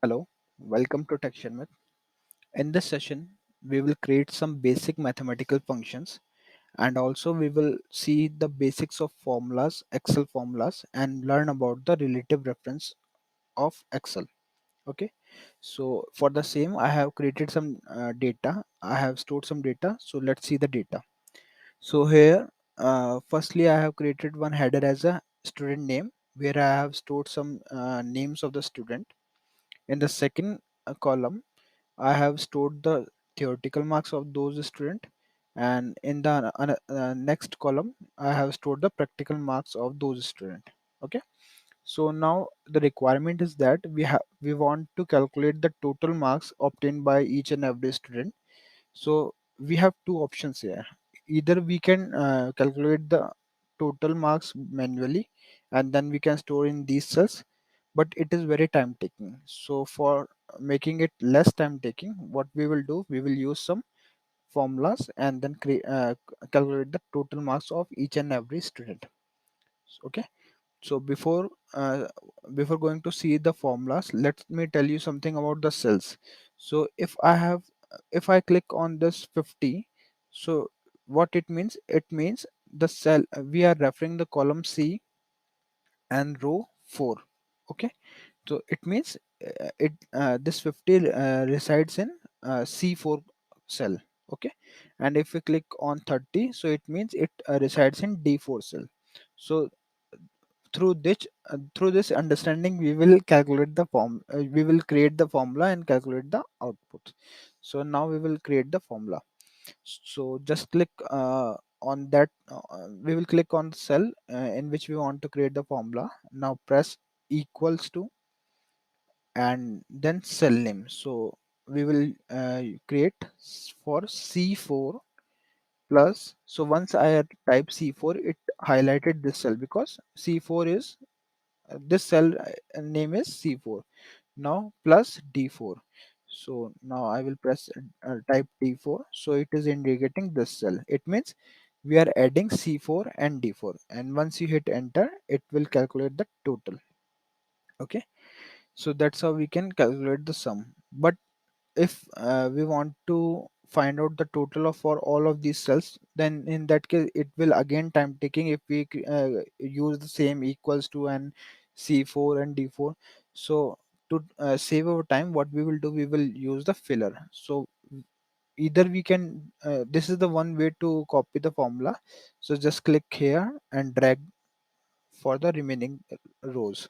Hello, welcome to Tech Sharmit. In this session, we will create some basic mathematical functions and also we will see the basics of formulas, Excel formulas, and learn about the relative reference of Excel. Okay, so for the same, I have created some data. I have stored some data. So let's see the data. So here, firstly, I have created one header as a student name where I have stored some names of the student. In the second column, I have stored the theoretical marks of those student, and in the next column I have stored the practical marks of those student. Okay, so now the requirement is that we want to calculate the total marks obtained by each and every student. So we have two options here. Either we can calculate the total marks manually and then we can store in these cells, but it is very time taking. So for making it less time taking, what we will do, we will use some formulas and then calculate the total marks of each and every student. Okay, so before going to see the formulas, let me tell you something about the cells. So if I click on this 50, so what it means, it means the cell we are referring the column C and row 4. Okay, so it means it this 50 resides in C4 cell. Okay, and if we click on 30, so it means it resides in D4 cell. So through this understanding we will calculate the we will create the formula and calculate the output. So now we will create the formula. So just click on that we will click on the cell in which we want to create the formula. Now press equals to and then cell name. So we will create for C4 plus. So once I had typed C4, it highlighted this cell because C4 is this cell name is C4. Now plus D4. So now I will press type D4. So it is indicating this cell. It means we are adding C4 and D4. And once you hit enter, it will calculate the total. Okay. So that's how we can calculate the sum. But if we want to find out the total of for all of these cells, then in that case it will again time taking if we use the same equals to and C4 and D4. So to save our time, what we will do, we will use the filler. So either we can this is the one way to copy the formula. So just click here and drag for the remaining rows.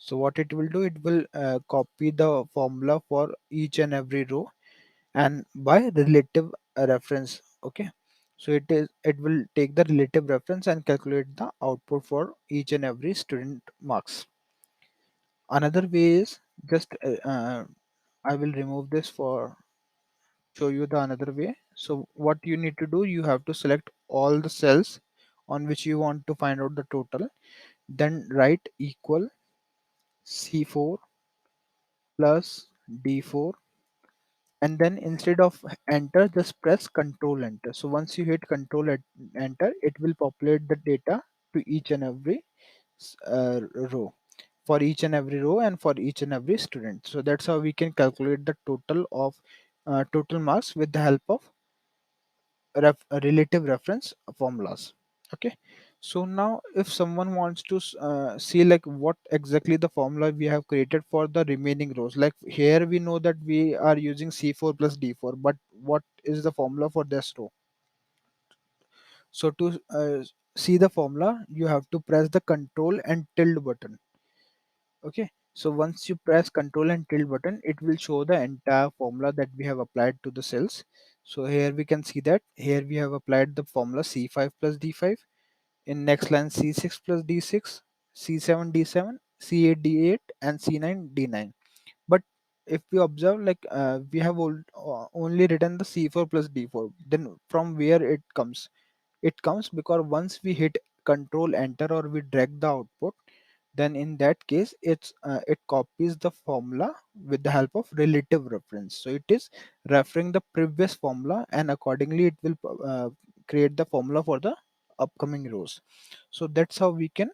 So what it will do, it will copy the formula for each and every row and by relative reference. Okay, so it will take the relative reference and calculate the output for each and every student marks. Another way is just I will remove this for show you the another way. So what you need to do, you have to select all the cells on which you want to find out the total, then write equal C4 plus D4, and then instead of enter just press control enter. So once you hit enter, it will populate the data to each and every row, for each and every row and for each and every student. So that's how we can calculate the total of total marks with the help of relative reference formulas. Okay, so now if someone wants to see like what exactly the formula we have created for the remaining rows, like here we know that we are using C4 plus D4, but what is the formula for this row? So to see the formula, you have to press the control and tilde button. Okay, so once you press control and tilde button, it will show the entire formula that we have applied to the cells. So here we can see that here we have applied the formula C5 plus D5, in next line C6 plus D6, C7 D7, C8 D8, and C9 D9. But if we observe, like we have only written the C4 plus D4, then from where it comes? It comes because once we hit control enter or we drag the output, then in that case it copies the formula with the help of relative reference. So it is referring the previous formula and accordingly it will create the formula for the upcoming rows. So that's how we can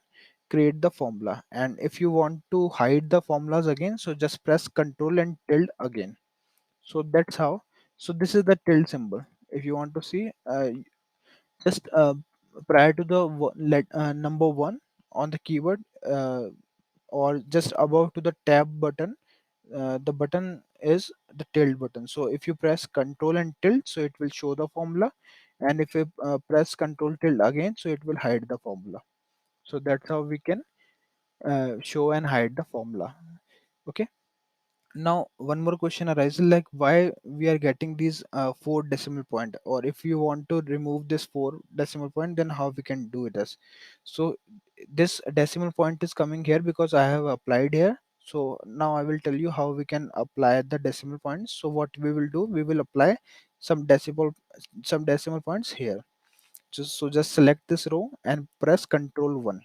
create the formula, and if you want to hide the formulas again, so just press control and tilde again. So that's how. So this is the tilde symbol. If you want to see, just prior to the number one on the keyboard, or just above to the tab button, the button is the tilde button. So if you press control and tilde, so it will show the formula, and if you press control tilde again, so it will hide the formula. So that's how we can show and hide the formula. Okay. Now one more question arises, like why we are getting these four decimal point, or if you want to remove this four decimal point, then how we can do it as. So this decimal point is coming here because I have applied here. So now I will tell you how we can apply the decimal points. So what we will do, we will apply some decimal points here. Just select this row and press control 1.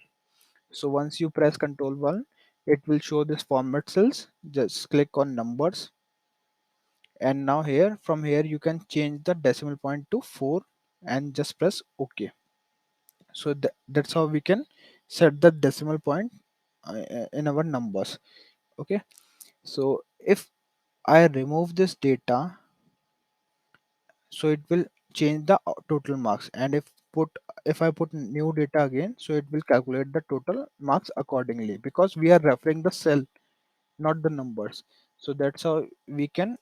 So once you press control 1, it will show this format cells. Just click on numbers, and now here, from here, you can change the decimal point to 4 and just press OK. So that's how we can set the decimal point in our numbers. Okay. So if I remove this data, so it will change the total marks, and if I put new data again, so it will calculate the total marks accordingly, because we are referring the cell, not the numbers. So that's how we can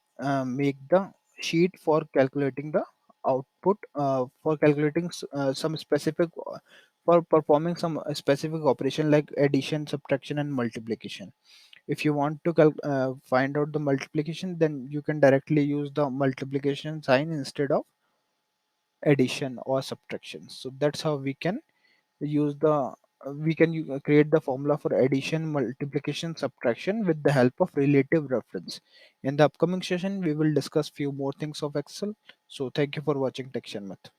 make the sheet for calculating the output, for calculating some specific, for performing some specific operation like addition, subtraction, and multiplication. If you want to find out the multiplication, then you can directly use the multiplication sign instead of addition or subtraction. So that's how we can use the create the formula for addition, multiplication, subtraction with the help of relative reference. In the upcoming session we will discuss few more things of Excel. So thank you for watching Tech Sharmit.